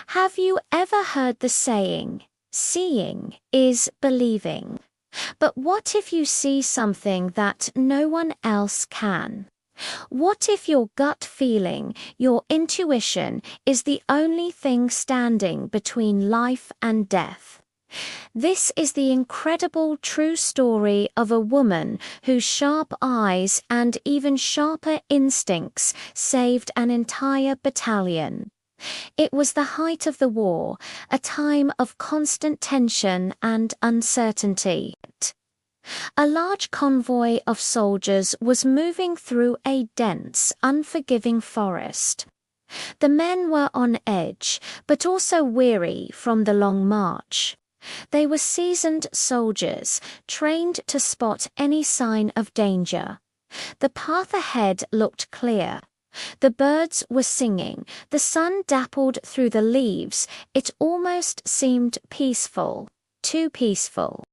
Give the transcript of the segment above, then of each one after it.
Have you ever heard the saying, seeing is believing? But what if you see something that no one else can? What if your gut feeling, your intuition, is the only thing standing between life and death? This is the incredible true story of a woman whose sharp eyes and even sharper instincts saved an entire battalion. It was the height of the war, a time of constant tension and uncertainty. A large convoy of soldiers was moving through a dense, unforgiving forest. The men were on edge, but also weary from the long march. They were seasoned soldiers, trained to spot any sign of danger. The path ahead looked clear. The birds were singing, the sun dappled through the leaves, it almost seemed peaceful, too peaceful.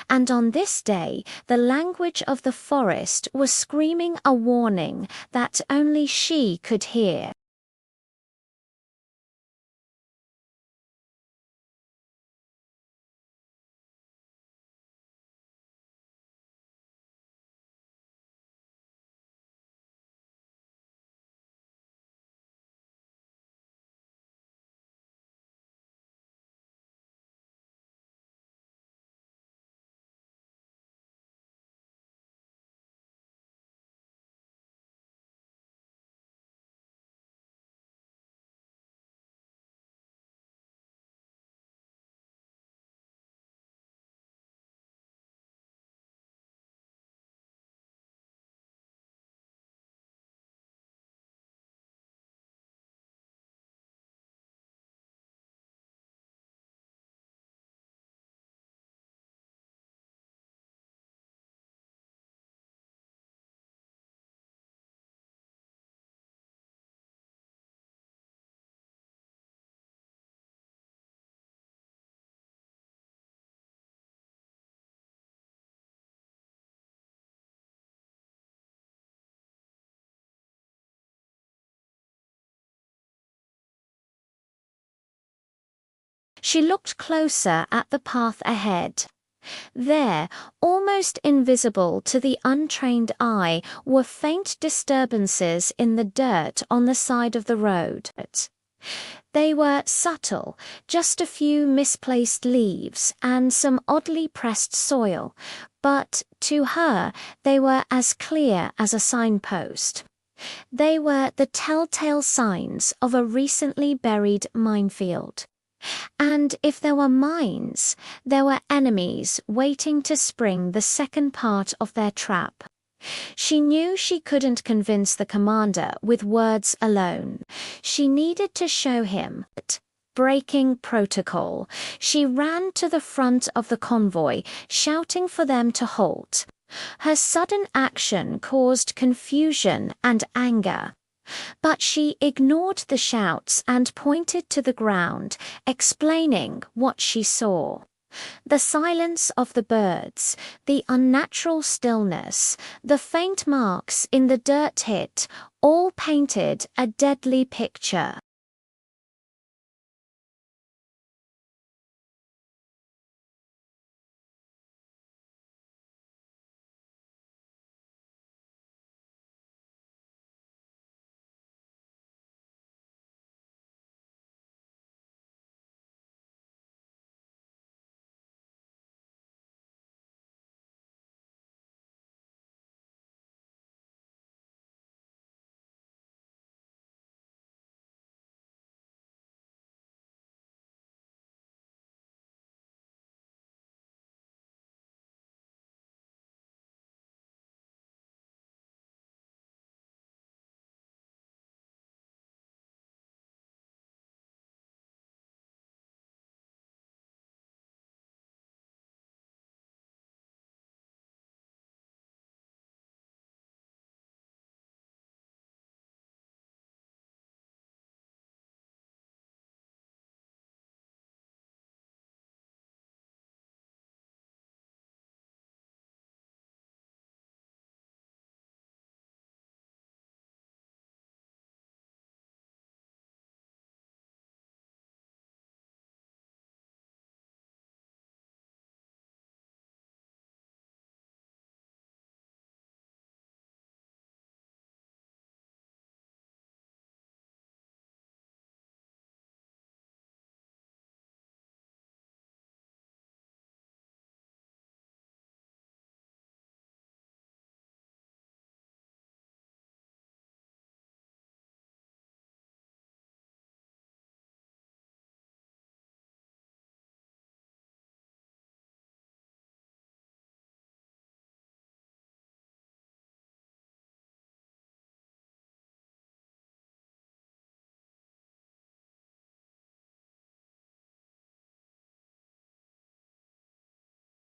And on this day, the language of the forest was screaming a warning that only she could hear. She looked closer at the path ahead. There, almost invisible to the untrained eye, were faint disturbances in the dirt on the side of the road. They were subtle, just a few misplaced leaves and some oddly pressed soil, but to her they were as clear as a signpost. They were the telltale signs of a recently buried minefield. And if there were mines, there were enemies waiting to spring the second part of their trap. She knew she couldn't convince the commander with words alone. She needed to show him that, breaking protocol, she ran to the front of the convoy, shouting for them to halt. Her sudden action caused confusion and anger. But she ignored the shouts and pointed to the ground, explaining what she saw. The silence of the birds, the unnatural stillness, the faint marks in the dirt hit, all painted a deadly picture.